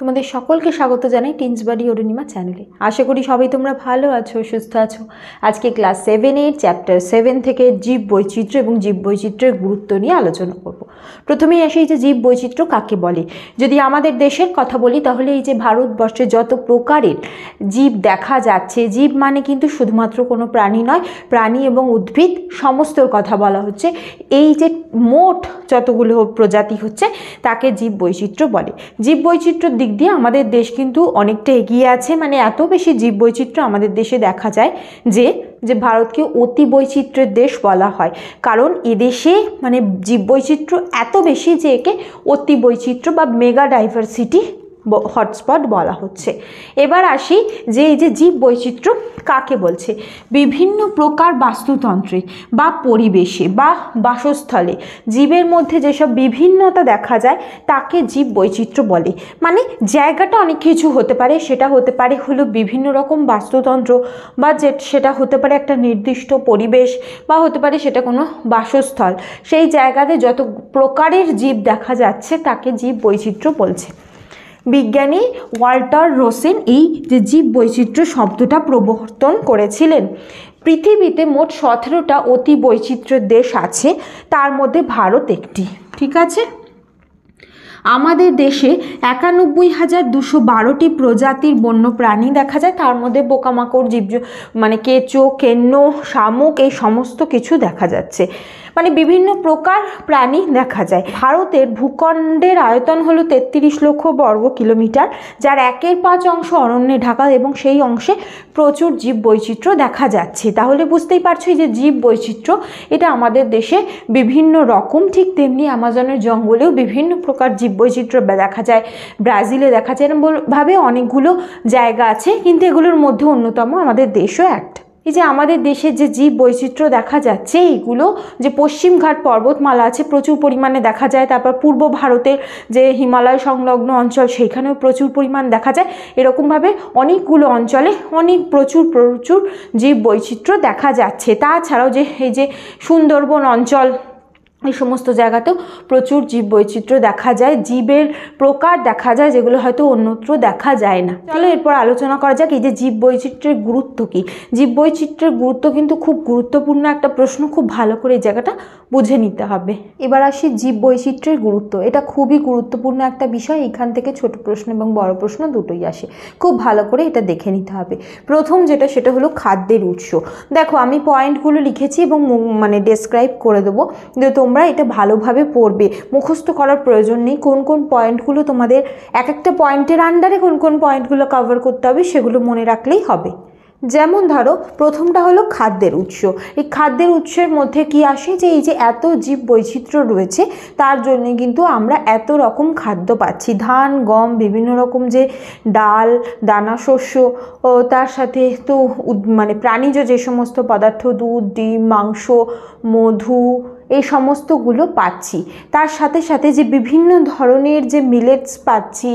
তোমাদের সকলকে স্বাগত জানাই টিনস বাড়ি অরুণিমা চ্যানেলে। আশা করি সবাই তোমরা ভালো আছো, সুস্থ আছো। আজকে ক্লাস 7-এর চ্যাপ্টার 7 থেকে জীব বৈচিত্র্য এবং জীব বৈচিত্র্যের গুরুত্ব নিয়ে আলোচনা করব। প্রথমেই আসি যে জীব বৈচিত্র্য কাকে বলে। যদি আমাদের দেশের কথা বলি তাহলে এই যে ভারতবর্ষে যত প্রকারের জীব দেখা যাচ্ছে, জীব মানে কিন্তু শুধুমাত্র কোনো প্রাণী নয়, প্রাণী এবং উদ্ভিদ সমস্তর কথা বলা হচ্ছে। এই যে মোট যতগুলো প্রজাতি হচ্ছে তাকে জীব বৈচিত্র্য বলে। জীব বৈচিত্র্যের দিক দিয়ে আমাদের দেশ কিন্তু অনেকটা এগিয়ে আছে, মানে এত বেশি জীব বৈচিত্র্য আমাদের দেশে দেখা যায় যে ভারতকে অতি বৈচিত্র্যের দেশ বলা হয়। কারণ এদেশে মানে জীব বৈচিত্র্য এত বেশি যে একে অতি বৈচিত্র্য বা মেগা ডাইভার্সিটি হটস্পট বলা হচ্ছে। এবার আসি যে এই যে জীব বৈচিত্র্য কাকে বলছে। বিভিন্ন প্রকার বাস্তুতন্ত্রে বা পরিবেশে বা বাসস্থলে জীবের মধ্যে যেসব বিভিন্নতা দেখা যায় তাকে জীব বৈচিত্র্য বলে। মানে জায়গাটা অনেক কিছু হতে পারে, সেটা হতে পারে হলো বিভিন্ন রকম বাস্তুতন্ত্র, বা সেটা হতে পারে একটা নির্দিষ্ট পরিবেশ, বা হতে পারে সেটা কোনো বাসস্থল। সেই জায়গাতে যত প্রকারের জীব দেখা যাচ্ছে তাকে জীব বৈচিত্র্য বলছে। বিজ্ঞানী ওয়াল্টার রোসেন এই যে জীব বৈচিত্র্য শব্দটা প্রবর্তন করেছিলেন। পৃথিবীতে মোট 17টা অতি বৈচিত্র্যের দেশ আছে, তার মধ্যে ভারত একটি। ঠিক আছে, আমাদের দেশে 91,212টি প্রজাতির বন্য প্রাণী দেখা যায়। তার মধ্যে পোকামাকড়, জীব মানে কেঁচো, কেন্ন, শামুক এই সমস্ত কিছু দেখা যাচ্ছে, মানে বিভিন্ন প্রকার প্রাণী দেখা যায়। ভারতের ভূখণ্ডের আয়তন হলো 33 লক্ষ বর্গ কিলোমিটার, যার 1/5 অংশ অরণ্যে ঢাকা এবং সেই অংশে প্রচুর জীব বৈচিত্র্য দেখা যাচ্ছে। তাহলে বুঝতেই পারছো যে জীব বৈচিত্র্য এটা আমাদের দেশে বিভিন্ন রকম। ঠিক তেমনি আমাজনের জঙ্গলেও বিভিন্ন প্রকার জীব বৈচিত্র্য দেখা যায়, ব্রাজিলে দেখা যায়, এরকমভাবে অনেকগুলো জায়গা আছে, কিন্তু এগুলোর মধ্যে অন্যতম আমাদের দেশও একটা। এই যে আমাদের দেশে যে জীব বৈচিত্র্য দেখা যাচ্ছে এইগুলো যে পশ্চিমঘাট পর্বতমালা আছে প্রচুর পরিমাণে দেখা যায়, তারপর পূর্ব ভারতের যে হিমালয় সংলগ্ন অঞ্চল সেইখানেও প্রচুর পরিমাণ দেখা যায়। এরকমভাবে অনেকগুলো অঞ্চলে প্রচুর জীব বৈচিত্র্য দেখা যাচ্ছে। তাছাড়াও যে এই যে সুন্দরবন অঞ্চল, এই সমস্ত জায়গাতেও প্রচুর জীব বৈচিত্র্য দেখা যায়, জীবের প্রকার দেখা যায় যেগুলো হয়তো অন্যত্র দেখা যায় না। চলো এরপর আলোচনা করা যাক এই যে জীব বৈচিত্র্যের গুরুত্ব কী। জীব বৈচিত্র্যের গুরুত্ব কিন্তু খুব গুরুত্বপূর্ণ একটা প্রশ্ন, খুব ভালো করে এই জায়গাটা বুঝে নিতে হবে। এবার আসি জীব বৈচিত্র্যের গুরুত্ব। এটা খুবই গুরুত্বপূর্ণ একটা বিষয়, এখান থেকে ছোট প্রশ্ন এবং বড় প্রশ্ন দুটোই আসে, খুব ভালো করে এটা দেখে নিতে হবে। প্রথম যেটা সেটা হলো খাদ্যের উৎস। দেখো আমি পয়েন্টগুলো লিখেছি এবং মানে ডেসক্রাইব করে দেবো, তোমরা এটা ভালোভাবে পড়বে, মুখস্থ করার প্রয়োজন নেই। কোন কোন পয়েন্টগুলো তোমাদের এক একটা পয়েন্টের আন্ডারে কোন কোন পয়েন্টগুলো কভার করতে হবে সেগুলো মনে রাখলেই হবে। যেমন ধরো প্রথমটা হলো খাদ্যের উৎস। এই খাদ্যের উৎসের মধ্যে কি আসে যে এই যে এত জীব বৈচিত্র্য রয়েছে তার জন্য কিন্তু আমরা এত রকম খাদ্য পাচ্ছি। ধান, গম, বিভিন্ন রকম যে ডাল, দানা শস্য, ও তার সাথে তো মানে প্রাণীজ যে সমস্ত পদার্থ, দুধ, ডিম, মাংস, মধু, এই সমস্তগুলো পাচ্ছি। তার সাথে সাথে যে বিভিন্ন ধরনের যে মিলেটস পাচ্ছি,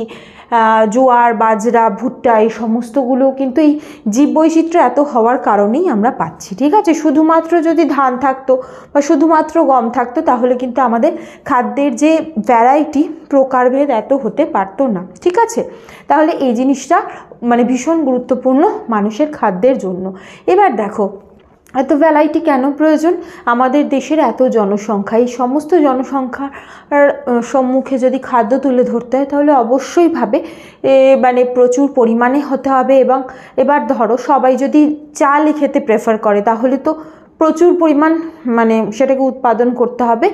জোয়ার, বাজরা, ভুট্টা, এই সমস্তগুলো কিন্তু এই জীব বৈচিত্র্য এত হওয়ার কারণেই আমরা পাচ্ছি। ঠিক আছে, শুধুমাত্র যদি ধান থাকতো বা শুধুমাত্র গম থাকতো তাহলে কিন্তু আমাদের খাদ্যের যে ভ্যারাইটি, প্রকারভেদ এত হতে পারতো না। ঠিক আছে, তাহলে এই জিনিসটা মানে ভীষণ গুরুত্বপূর্ণ মানুষের খাদ্যের জন্য। এবার দেখো এত ভ্যারাইটি কেন প্রয়োজন। আমাদের দেশের এত জনসংখ্যা, এই সমস্ত জনসংখ্যার সম্মুখে যদি খাদ্য তুলে ধরতে হয় তাহলে অবশ্যই ভাবে মানে প্রচুর পরিমাণে হতে হবে। এবং এবার ধরো সবাই যদি চালই খেতে প্রেফার করে তাহলে তো প্রচুর পরিমাণ মানে সেটাকে উৎপাদন করতে হবে,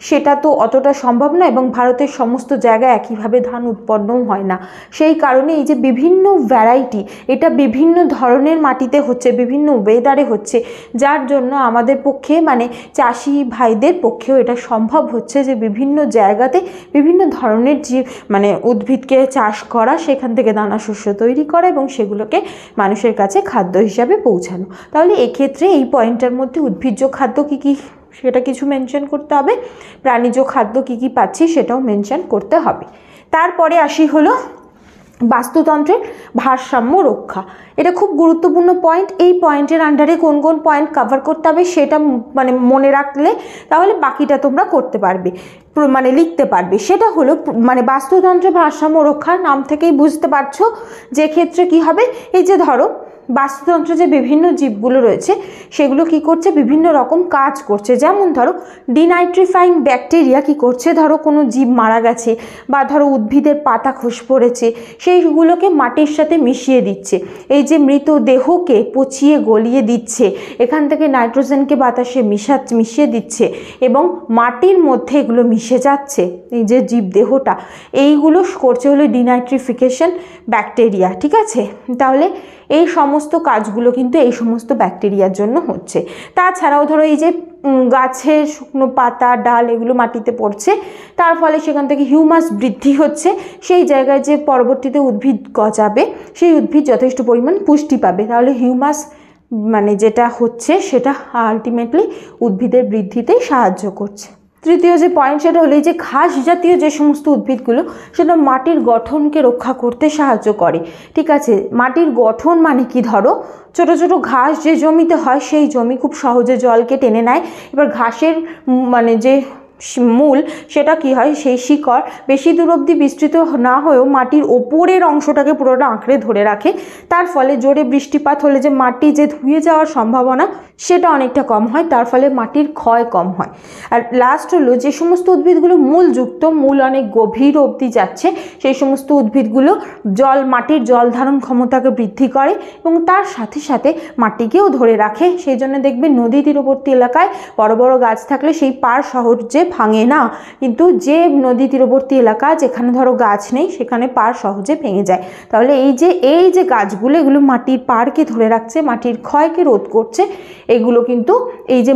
সেটা তো অতটা সম্ভব না। এবং ভারতের সমস্ত জায়গায় একইভাবে ধান উৎপন্নও হয় না। সেই কারণে এই যে বিভিন্ন ভ্যারাইটি, এটা বিভিন্ন ধরনের মাটিতে হচ্ছে, বিভিন্ন ওয়েদারে হচ্ছে, যার জন্য আমাদের পক্ষে মানে চাষি ভাইদের পক্ষেও এটা সম্ভব হচ্ছে যে বিভিন্ন জায়গাতে বিভিন্ন ধরনের যে মানে উদ্ভিদকে চাষ করা, সেখান থেকে দানা শস্য তৈরি করা এবং সেগুলোকে মানুষের কাছে খাদ্য হিসাবে পৌঁছানো। তাহলে এক্ষেত্রে এই পয়েন্টটার মধ্যে উদ্ভিজ্জ খাদ্য কী কী সেটা কিছু মেনশন করতে হবে, প্রাণীজ খাদ্য কী কী পাচ্ছি সেটাও মেনশন করতে হবে। তারপরে আসি হলো বাস্তুতন্ত্রের ভারসাম্য রক্ষা, এটা খুব গুরুত্বপূর্ণ পয়েন্ট। এই পয়েন্টের আন্ডারে কোন কোন পয়েন্ট কভার করতে হবে সেটা মানে মনে রাখলে তাহলে বাকিটা তোমরা করতে পারবে, মানে লিখতে পারবে। সেটা হলো মানে বাস্তুতন্ত্রের ভারসাম্য রক্ষার নাম থেকেই বুঝতে পারছো যে ক্ষেত্রে কি হবে, এই যে ধরো বাস্তুতন্ত্রে যে বিভিন্ন জীবগুলো রয়েছে সেগুলো কি করছে, বিভিন্ন রকম কাজ করছে। যেমন ধরো ডিনাইট্রিফাইং ব্যাকটেরিয়া কি করছে, ধরো কোনো জীব মারা গেছে বা ধরো উদ্ভিদের পাতা খসে পড়েছে সেইগুলোকে মাটির সাথে মিশিয়ে দিচ্ছে, এই যে মৃতদেহকে পচিয়ে গলিয়ে দিচ্ছে, এখান থেকে নাইট্রোজেনকে বাতাসে মিশিয়ে দিচ্ছে এবং মাটির মধ্যে এগুলো মিশে যাচ্ছে, এই যে জীবদেহটা এইগুলো করছে হলো ডিনাইট্রিফিকেশন ব্যাকটেরিয়া। ঠিক আছে, তাহলে এই সমস্ত কাজগুলো কিন্তু এই সমস্ত ব্যাকটেরিয়ার জন্য হচ্ছে। তাছাড়াও ধরো এই যে গাছের শুকনো পাতা ডাল এগুলো মাটিতে পড়ছে, তার ফলে সেখান থেকে হিউমাস বৃদ্ধি হচ্ছে, সেই জায়গায় যে পরবর্তীতে উদ্ভিদ গজাবে সেই উদ্ভিদ যথেষ্ট পরিমাণ পুষ্টি পাবে, তাহলে হিউমাস মানে যেটা হচ্ছে সেটা আলটিমেটলি উদ্ভিদের বৃদ্ধিতে সাহায্য করছে। তৃতীয় যে পয়েন্ট সেটা হলো যে ঘাস জাতীয় যে সমস্ত উদ্ভিদগুলো সেটা মাটির গঠনকে রক্ষা করতে সাহায্য করে। ঠিক আছে, মাটির গঠন মানে কি, ধরো ছোট ছোট ঘাস যে জমিতে হয় সেই জমি খুব সহজে জলকে টেনে নেয়। এবার ঘাসের মানে যে মূল সেটা কি হয়, সেই শিকড় বেশি দূর অবধি বিস্তৃত না হয়েও মাটির ওপরের অংশটাকে পুরোটা আঁকড়ে ধরে রাখে, তার ফলে জোরে বৃষ্টিপাত হলে যে মাটি যে ধুয়ে যাওয়ার সম্ভাবনা সেটা অনেকটা কম হয়, তার ফলে মাটির ক্ষয় কম হয়। আর লাস্ট হলো যে সমস্ত উদ্ভিদগুলো মূলযুক্ত, মূল অনেক গভীর অবধি যাচ্ছে, সেই সমস্ত উদ্ভিদগুলো মাটির জল ধারণ ক্ষমতাকে বৃদ্ধি করে এবং তার সাথে সাথে মাটিকেও ধরে রাখে। সেই জন্য দেখবে নদী তীরবর্তী এলাকায় বড় বড় গাছ থাকলে সেই পাড় সহজে ভাঙে না, কিন্তু যে নদী তীরবর্তী এলাকা যেখানে ধরো গাছ নেই সেখানে পাড় সহজে ভেঙে যায়। তাহলে এই যে গাছগুলো এগুলো মাটির পাড়কে ধরে রাখছে, মাটির ক্ষয়কে রোধ করছে, এগুলো কিন্তু এই যে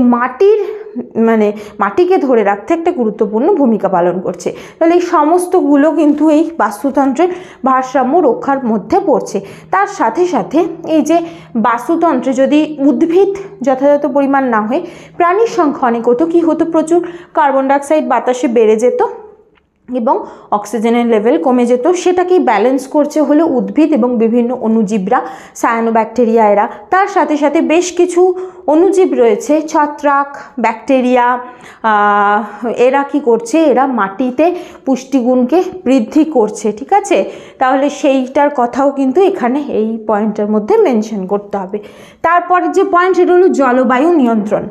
মাটিকে ধরে রাখতে একটা গুরুত্বপূর্ণ ভূমিকা পালন করছে। তাহলে এই সমস্তগুলো কিন্তু এই বাস্তুতন্ত্রের ভারসাম্য রক্ষার মধ্যে পড়ছে। তার সাথে সাথে এই যে বাস্তুতন্ত্রে যদি উদ্ভিদ যথাযথ পরিমাণ না হয়ে প্রাণীর সংখ্যা অনেক হতো, কি হতো, প্রচুর কার্বন ডাইঅক্সাইড বাতাসে বেড়ে যেত এবং অক্সিজেনের লেভেল কমে যেত। সেটাকেই ব্যালেন্স করছে হলো উদ্ভিদ এবং বিভিন্ন অণুজীবরা, সায়ানোব্যাকটেরিয়া এরা। তার সাথে সাথে বেশ কিছু অণুজীব রয়েছে, ছত্রাক, ব্যাকটেরিয়া, এরা কি করছে, এরা মাটিতে পুষ্টিগুণকে বৃদ্ধি করছে। ঠিক আছে, তাহলে সেইটার কথাও কিন্তু এখানে এই পয়েন্টের মধ্যে মেনশন করতে হবে। তারপরে যে পয়েন্ট সেটা হলো জলবায়ু নিয়ন্ত্রণ।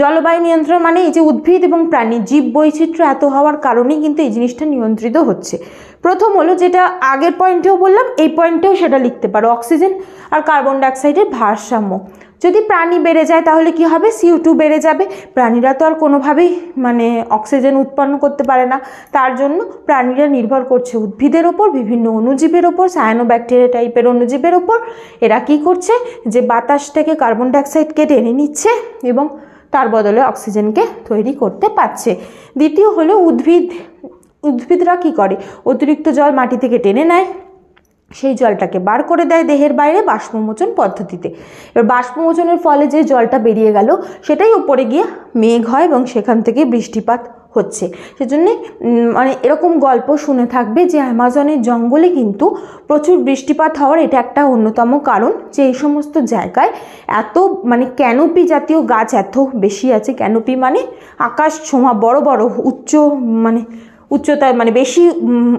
জলবায়ু নিয়ন্ত্রণ মানে এই যে উদ্ভিদ এবং প্রাণী জীব বৈচিত্র্য এত হওয়ার কারণেই কিন্তু এই জিনিসটা নিয়ন্ত্রিত হচ্ছে। প্রথম হলো যেটা আগের পয়েন্টেও বললাম, এই পয়েন্টেও সেটা লিখতে পারো, অক্সিজেন আর কার্বন ডাইঅক্সাইডের ভারসাম্য। যদি প্রাণী বেড়ে যায় তাহলে কি হবে, CO2 বেড়ে যাবে। প্রাণীরা তো আর কোনোভাবেই অক্সিজেন উৎপন্ন করতে পারে না, তার জন্য প্রাণীরা নির্ভর করছে উদ্ভিদের ওপর, বিভিন্ন অণুজীবের ওপর, সায়ানোব্যাকটেরিয়া টাইপের অণুজীবের ওপর। এরা কি করছে, যে বাতাস থেকে কার্বন ডাইঅক্সাইডকে টেনে নিচ্ছে এবং তার বদলে অক্সিজেনকে তৈরি করতে পারছে। দ্বিতীয় হলো উদ্ভিদরা কি করে, অতিরিক্ত জল মাটি থেকে টেনে নেয়, সেই জলটাকে বার করে দেয় দেহের বাইরে বাষ্পমোচন পদ্ধতিতে। এবার বাষ্পমোচনের ফলে যে জলটা বেরিয়ে গেল সেটাই উপরে গিয়ে মেঘ হয় এবং সেখান থেকে বৃষ্টিপাত হচ্ছে। সেজন্য এরকম গল্প শুনে থাকবে যে অ্যামাজনের জঙ্গলে কিন্তু প্রচুর বৃষ্টিপাত হওয়ার এটা একটা অন্যতম কারণ, যে এই সমস্ত জায়গায় এত ক্যানোপি জাতীয় গাছ এত বেশি আছে। ক্যানোপি আকাশ ছোঁয়া বড় বড় উচ্চতায় বেশি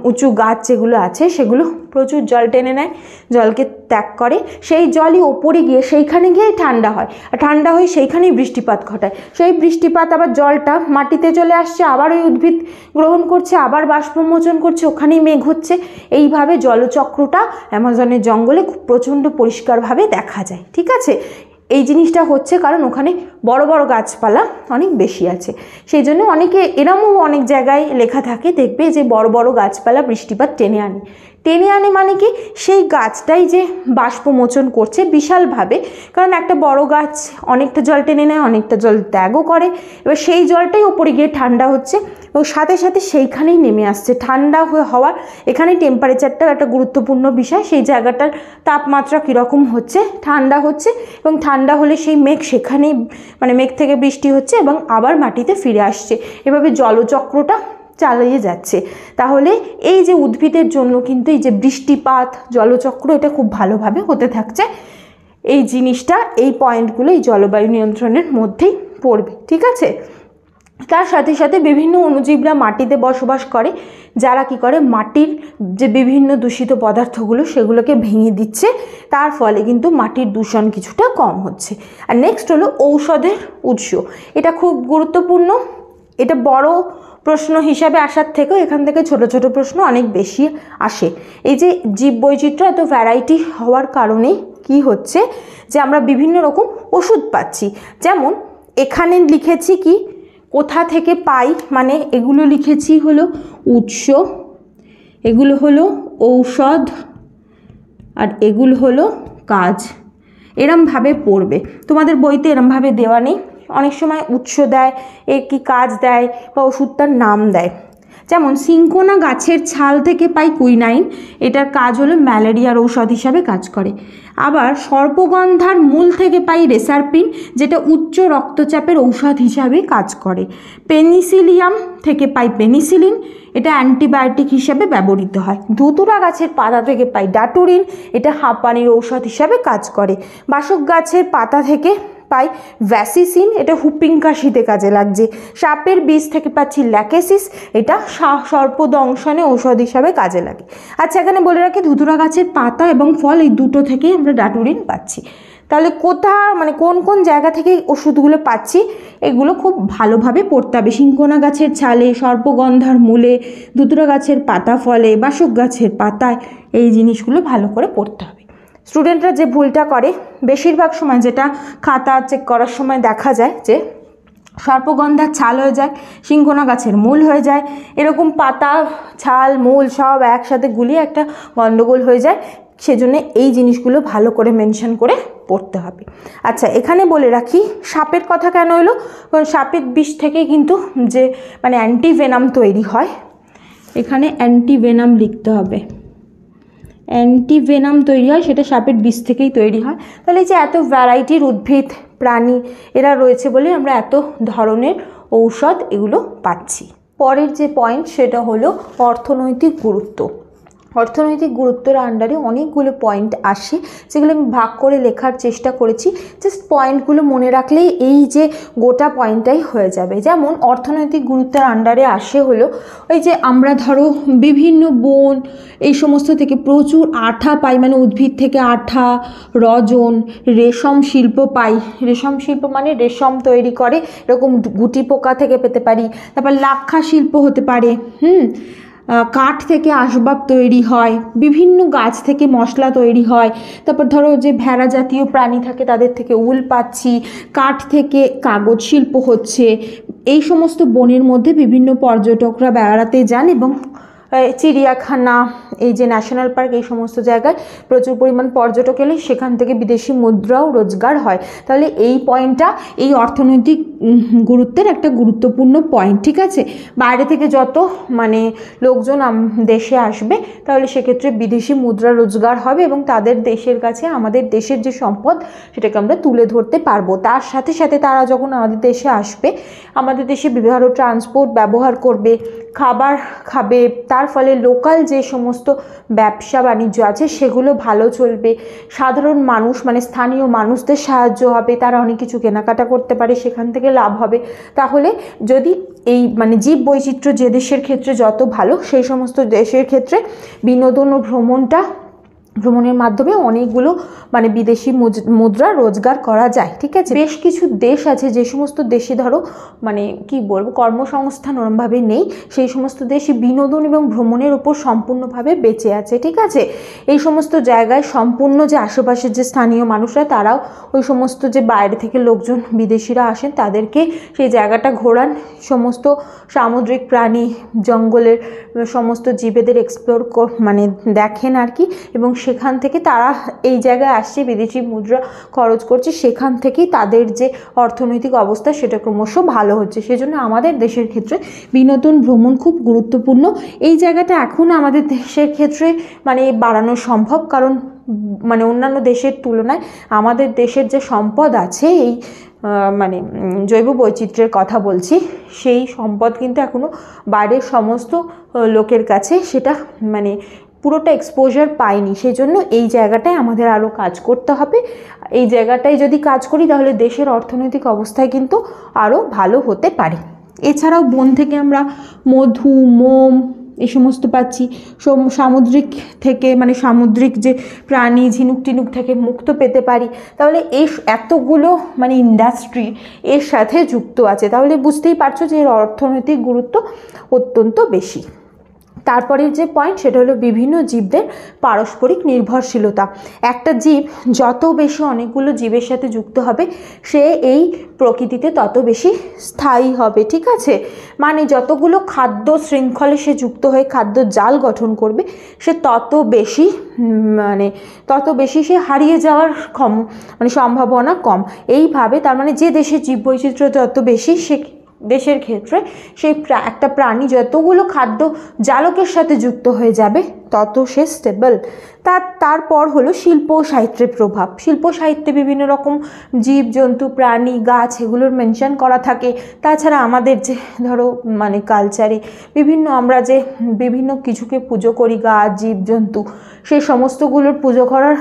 উঁচু গাছ যেগুলো আছে সেগুলো প্রচুর জল টেনে নেয়, জলকে ত্যাগ করে, সেই জলই ওপরে গিয়ে সেইখানে গিয়ে ঠান্ডা হয়, আর ঠান্ডা হয়ে সেইখানেই বৃষ্টিপাত ঘটায়। সেই বৃষ্টিপাত আবার জলটা মাটিতে চলে আসছে, আবার ওই উদ্ভিদ গ্রহণ করছে, আবার বাষ্পমোচন করছে, ওখানেই মেঘ হচ্ছে। এইভাবে জলচক্রটা অ্যামাজনের জঙ্গলে প্রচণ্ড পরিষ্কারভাবে দেখা যায়। ঠিক আছে, এই জিনিসটা হচ্ছে কারণ ওখানে বড় বড় গাছপালা অনেক বেশি আছে। সেই জন্য এরমও অনেক জায়গায় লেখা থাকে, দেখবে যে বড় বড় গাছপালা বৃষ্টিপাত টেনে আনে মানে কি, সেই গাছটাই যে বাষ্পমোচন করছে বিশালভাবে, কারণ একটা বড় গাছ অনেকটা জল টেনে নেয়, অনেকটা জল ত্যাগও করে। এবার সেই জলটাই ওপরে গিয়ে ঠান্ডা হচ্ছে এবং সাথে সাথে সেইখানেই নেমে আসছে। ঠান্ডা হওয়ার এখানে টেম্পারেচারটাও একটা গুরুত্বপূর্ণ বিষয়। সেই জায়গাটার তাপমাত্রা কীরকম হচ্ছে, ঠান্ডা হচ্ছে, এবং ঠান্ডা হলে সেই মেঘ সেখানেই মেঘ থেকে বৃষ্টি হচ্ছে এবং আবার মাটিতে ফিরে আসছে। এভাবে জলচক্রটা চালিয়ে যাচ্ছে। তাহলে এই যে উদ্ভিদের জন্য কিন্তু এই যে বৃষ্টিপাত, জলচক্র, এটা খুব ভালোভাবে হতে থাকছে। এই জিনিসটা, এই পয়েন্টগুলো এই জলবায়ু নিয়ন্ত্রণের মধ্যেই পড়বে, ঠিক আছে। তার সাথে সাথে বিভিন্ন অণুজীবরা মাটিতে বসবাস করে, যারা কি করে মাটির যে বিভিন্ন দূষিত পদার্থগুলো সেগুলোকে ভেঙে দিচ্ছে, তার ফলে কিন্তু মাটির দূষণ কিছুটা কম হচ্ছে। আর নেক্সট হলো ঔষধের উৎস। এটা খুব গুরুত্বপূর্ণ, এটা বড় প্রশ্ন হিসাবে আসার থেকেও এখান থেকে ছোট ছোট প্রশ্ন অনেক বেশি আসে। এই যে জীববৈচিত্র্য এত ভ্যারাইটি হওয়ার কারণেই কি হচ্ছে যে আমরা বিভিন্ন রকম ওষুধ পাচ্ছি। যেমন এখানে লিখেছি কি কোথা থেকে পাই, মানে এগুলো লিখেছি হলো উৎস, এগুলো হলো ঔষধ, আর এগুলো হলো কাজ। এরমভাবে পড়বে, তোমাদের বইতে এরমভাবে দেওয়া নেই। অনেক সময় উৎস দেয়, এর কি কাজ দেয় বা ওষুধটার নাম দেয়। যেমন সিঙ্কোনা গাছের ছাল থেকে পাই কুইনাইন, এটার কাজ হলো ম্যালেরিয়ার ঔষধ হিসাবে কাজ করে। আবার সর্পগন্ধার মূল থেকে পাই রেসারপিন, যেটা উচ্চ রক্তচাপের ঔষধ হিসাবে কাজ করে। পেনিসিলিয়াম থেকে পাই পেনিসিলিন, এটা অ্যান্টিবায়োটিক হিসাবে ব্যবহৃত হয়। ধুতুরা গাছের পাতা থেকে পাই ডাটুরিন, এটা হাঁপানির ঔষধ হিসাবে কাজ করে। বাসক গাছের পাতা থেকে পাই ভ্যাসিসিন, এটা হুপিং কাশিতে কাজে লাগছে। সাপের বীজ থেকে পাচ্ছি ল্যাকেসিস, এটা সর্পদংশনে ঔষধ হিসাবে কাজে লাগে। আচ্ছা, এখানে বলে রাখি ধুতুরা গাছের পাতা এবং ফল এই দুটো থেকেই আমরা ডাটুরিন পাচ্ছি। তাহলে মানে কোন কোন জায়গা থেকে ওষুধগুলো পাচ্ছি এগুলো খুব ভালোভাবে পড়তে হবে। সিঙ্কোনা গাছের ছালে, সর্পগন্ধার মূলে, ধুতুরা গাছের পাতা ফলে, বাসক গাছের পাতায়, এই জিনিসগুলো ভালো করে পড়তে হবে। স্টুডেন্টরা যে ভুলটা করে বেশিরভাগ সময়, যেটা খাতা চেক করার সময় দেখা যায়, যে সর্পগন্ধার ছাল হয়ে যায়, সিঙ্কোনা গাছের মূল হয়ে যায়, এরকম পাতা, ছাল, মূল সব একসাথে গুলিয়ে একটা গন্ডগোল হয়ে যায়। সেজন্য এই জিনিসগুলো ভালো করে মেনশন করে পড়তে হবে। আচ্ছা, এখানে বলে রাখি সাপের কথা কেন এলো, কারণ সাপের বিষ থেকে কিন্তু যে মানে অ্যান্টিভেনাম তৈরি হয়, এখানে অ্যান্টিভেনাম লিখতে হবে। অ্যান্টিভেনাম তৈরি হয়, সেটা সাপের বিষ থেকেই তৈরি হয়। তাহলে এই যে এত ভ্যারাইটির উদ্ভিদ প্রাণী এরা রয়েছে বলে আমরা এত ধরনের ঔষধ এগুলো পাচ্ছি। পরের যে পয়েন্ট সেটা হলো অর্থনৈতিক গুরুত্ব। অর্থনৈতিক গুরুত্বের আন্ডারে অনেকগুলো পয়েন্ট আসে, যেগুলো আমি ভাগ করে লেখার চেষ্টা করেছি। জাস্ট পয়েন্টগুলো মনে রাখলেই এই যে গোটা পয়েন্টটাই হয়ে যাবে। যেমন অর্থনৈতিক গুরুত্বের আন্ডারে আসে হলো ওই যে আমরা ধরো বিভিন্ন বন এই সমস্ত থেকে প্রচুর আঠা পাই, মানে উদ্ভিদ থেকে আঠা, রজন, রেশম শিল্প পাই। রেশম শিল্প মানে রেশম তৈরি করে, এরকম গুটি পোকা থেকে পেতে পারি। তারপর লাক্ষা শিল্প হতে পারে, কাঠ থেকে আসবাব তৈরি হয়, বিভিন্ন গাছ থেকে মশলা তৈরি হয়। তারপর ধরো যে ভেড়া জাতীয় প্রাণী থাকে তাদের থেকে উল পাচ্ছি, কাঠ থেকে কাগজ শিল্প হচ্ছে। এই সমস্ত বনের মধ্যে বিভিন্ন পর্যটকরা বেড়াতে যান এবং চিড়িয়াখানা, এই যে ন্যাশনাল পার্ক, এই সমস্ত জায়গায় প্রচুর পরিমাণ পর্যটক এলে সেখান থেকে বিদেশি মুদ্রাও রোজগার হয়। তাহলে এই পয়েন্টটা এই অর্থনৈতিক গুরুত্বের একটা গুরুত্বপূর্ণ পয়েন্ট, ঠিক আছে। বাইরে থেকে যত মানে লোকজন দেশে আসবে তাহলে সেক্ষেত্রে বিদেশি মুদ্রা রোজগার হবে এবং তাদের দেশের কাছে আমাদের দেশের যে সম্পদ সেটাকে আমরা তুলে ধরতে পারবো। তার সাথে সাথে তারা যখন আমাদের দেশে আসবে, আমাদের দেশে বিভিন্ন ট্রান্সপোর্ট ব্যবহার করবে, খাবার খাবে, তার ফলে লোকাল যে সমস্ত ব্যবসা বাণিজ্য আছে সেগুলো ভালো চলবে। সাধারণ মানুষ মানে স্থানীয় মানুষদের সাহায্য হবে, তারা অনেক কিছু কেনাকাটা করতে পারে, সেখান থেকে লাভ হবে। তাহলে যদি এই মানে জীব বৈচিত্র্য যে দেশের ক্ষেত্রে যত ভালো, সেই সমস্ত দেশের ক্ষেত্রে বিনোদন ও ভ্রমণের মাধ্যমে অনেকগুলো মানে বিদেশি মুদ্রা রোজগার করা যায়, ঠিক আছে। বেশ কিছু দেশ আছে যে সমস্ত দেশে ধরো মানে কি বলবো কর্মসংস্থান ওরমভাবে নেই, সেই সমস্ত দেশে বিনোদন এবং ভ্রমণের উপর সম্পূর্ণভাবে বেঁচে আছে, ঠিক আছে। এই সমস্ত জায়গায় সম্পূর্ণ যে আশেপাশের যে স্থানীয় মানুষরা তারাও ওই সমস্ত যে বাইরে থেকে লোকজন বিদেশিরা আসেন তাদেরকে সেই জায়গাটা ঘোরান, সমস্ত সামুদ্রিক প্রাণী, জঙ্গলের সমস্ত জীবেদের এক্সপ্লোর মানে দেখেন আর কি, এবং সেখান থেকে তারা এই জায়গায় আসছে, বিদেশি মুদ্রা খরচ করছে, সেখান থেকেই তাদের যে অর্থনৈতিক অবস্থা সেটা ক্রমশ ভালো হচ্ছে। সেজন্য আমাদের দেশের ক্ষেত্রে বিনোদন ভ্রমণ খুব গুরুত্বপূর্ণ। এই জায়গাটা এখন আমাদের দেশের ক্ষেত্রে মানে বাড়ানো সম্ভব, কারণ মানে অন্যান্য দেশের তুলনায় আমাদের দেশের যে সম্পদ আছে এই মানে জৈব বৈচিত্র্যের কথা বলছি, সেই সম্পদ কিন্তু এখনও বাইরের সমস্ত লোকের কাছে সেটা মানে পুরোটা এক্সপোজার পায়নি। সেই জন্য এই জায়গাটায় আমাদের আরও কাজ করতে হবে। এই জায়গাটায় যদি কাজ করি তাহলে দেশের অর্থনৈতিক অবস্থায় কিন্তু আরও ভালো হতে পারে। এছাড়াও বন থেকে আমরা মধু, মোম এই সমস্ত পাচ্ছি। সামুদ্রিক থেকে মানে সামুদ্রিক যে প্রাণী ঝিনুক টিনুক থেকে মুক্ত পেতে পারি। তাহলে এই এতগুলো মানে ইন্ডাস্ট্রি এর সাথে যুক্ত আছে, তাহলে বুঝতেই পারছো যে এর অর্থনৈতিক গুরুত্ব অত্যন্ত বেশি। তারপরের যে পয়েন্ট সেটা হলো বিভিন্ন জীবদের পারস্পরিক নির্ভরশীলতা। একটা জীব যত বেশি অনেকগুলো জীবের সাথে যুক্ত হবে সে এই প্রকৃতিতে তত বেশি স্থায়ী হবে, ঠিক আছে? মানে যতগুলো খাদ্য শৃঙ্খলে সে যুক্ত হয়ে খাদ্য জাল গঠন করবে সে তত বেশি সে হারিয়ে যাওয়ার সম্ভাবনা কম। এইভাবে তার মানে যে দেশের জীববৈচিত্র্য যত বেশি সে দেশের ক্ষেত্রে সেই একটা প্রাণী যতগুলো খাদ্য জালকের সাথে যুক্ত হয়ে যাবে তত সে স্টেবল। তারপর হলো শিল্প ও সাহিত্যের প্রভাব। শিল্প সাহিত্যে বিভিন্ন রকম জীব জন্তু প্রাণী গাছ এগুলোর মেনশন করা থাকে। তাছাড়া আমাদের যে ধরো মানে কালচারে আমরা যে বিভিন্ন কিছুকে পুজো করি, গাছ জীব জন্তু, সেই সমস্তগুলোর পুজো করার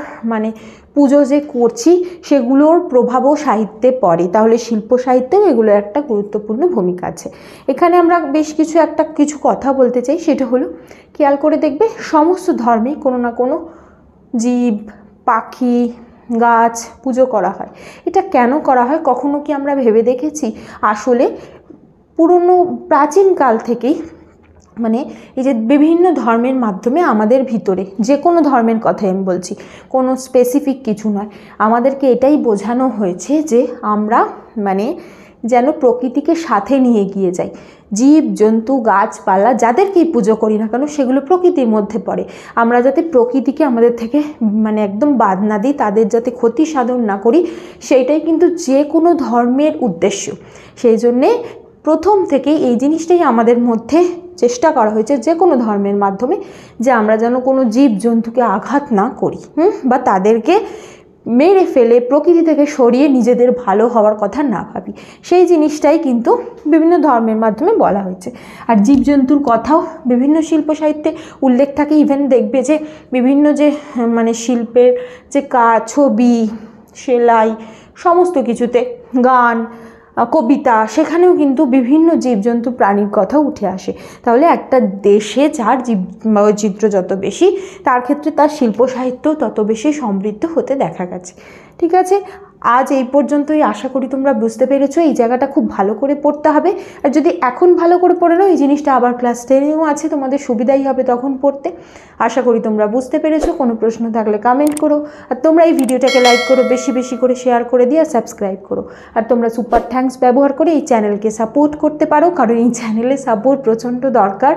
পুজো যে করছি সেগুলোর প্রভাবও সাহিত্যে পড়ে। তাহলে শিল্প সাহিত্যেও এগুলোর একটা গুরুত্বপূর্ণ ভূমিকা আছে। এখানে আমরা বেশ কিছু কথা বলতে চাই। সেটা হলো খেয়াল করে দেখবে সমস্ত ধর্মেই কোনো না কোনো জীব পাখি গাছ পুজো করা হয়। এটা কেন করা হয় কখনো কি আমরা ভেবে দেখেছি? আসলে পুরনো প্রাচীনকাল থেকেই এই যে বিভিন্ন ধর্মের মাধ্যমে আমাদের ভিতরে, যে কোনো ধর্মের কথাই আমি বলছি, কোনো স্পেসিফিক কিছু নয়, আমাদেরকে এটাই বোঝানো হয়েছে যে আমরা যেন প্রকৃতিকে সাথে নিয়ে গিয়ে যাই। জীব জন্তু গাছপালা যাদেরকেই পুজো করি না কেন সেগুলো প্রকৃতির মধ্যে পড়ে। আমরা যাতে প্রকৃতিকে আমাদের থেকে একদম বাদ না দিই, তাদের যাতে ক্ষতি সাধন না করি, সেইটাই কিন্তু যে কোনো ধর্মের উদ্দেশ্য। সেই জন্যে প্রথম থেকেই এই জিনিসটাই আমাদের মধ্যে চেষ্টা করা হয়েছে যে কোনো ধর্মের মাধ্যমে, যে আমরা যেন কোনো জীব জন্তুকে আঘাত না করি বা তাদেরকে মেরে ফেলে প্রকৃতি থেকে সরিয়ে নিজেদের ভালো হওয়ার কথা না ভাবি। সেই জিনিসটাই কিন্তু বিভিন্ন ধর্মের মাধ্যমে বলা হয়েছে। আর জীবজন্তুর কথাও বিভিন্ন শিল্প সাহিত্যে উল্লেখ থাকে। ইভেন দেখবে যে বিভিন্ন যে শিল্পের যে কাজ, ছবি, সেলাই, সমস্ত কিছুতে, গান, কবিতা, সেখানেও কিন্তু বিভিন্ন জীবজন্তু প্রাণীর কথা উঠে আসে। তাহলে একটা দেশে যার জীববৈচিত্র্য যত বেশি তার ক্ষেত্রে তার শিল্প সাহিত্য তত বেশি সমৃদ্ধ হতে দেখা গেছে। ঠিক আছে, আজ এই পর্যন্তই। আশা করি তোমরা বুঝতে পেরেছো। এই জায়গাটা খুব ভালো করে পড়তে হবে। আর যদি এখন ভালো করে পড়ে নাও, এই জিনিসটা আবার ক্লাস 10-এও আছে, তোমাদের সুবিধাই হবে তখন পড়তে। আশা করি তোমরা বুঝতে পেরেছো। কোনো প্রশ্ন থাকলে কমেন্ট করো। আর তোমরা এই ভিডিওটাকে লাইক করো, বেশি বেশি করে শেয়ার করে দিয়ে সাবস্ক্রাইব করো। আর তোমরা সুপার থ্যাঙ্কস ব্যবহার করে এই চ্যানেলকে সাপোর্ট করতে পারো, কারণ এই চ্যানেলে সাপোর্ট প্রচণ্ড দরকার।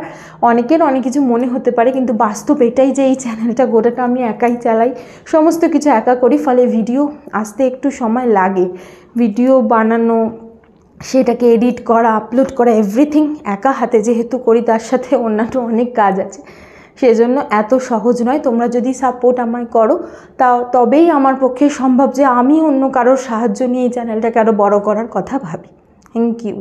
অনেকের অনেক কিছু মনে হতে পারে, কিন্তু বাস্তব এটাই যে এই চ্যানেলটা গোটাটা আমি একাই চালাই, সমস্ত কিছু একা করি, ফলে ভিডিও আসতে একটু সময় লাগে। ভিডিও বানানো, সেটাকে এডিট করা, আপলোড করা, এভরিথিং একা হাতে যেহেতু করি, তার সাথে অন্যান্য অনেক কাজ আছে, সেজন্য এত সহজ নয়। তোমরা যদি সাপোর্ট আমায় করো তবেই আমার পক্ষে সম্ভব যে আমি অন্য কারোর সাহায্য নিয়ে এই চ্যানেলটাকে আরও বড় করার কথা ভাবি। Thank you.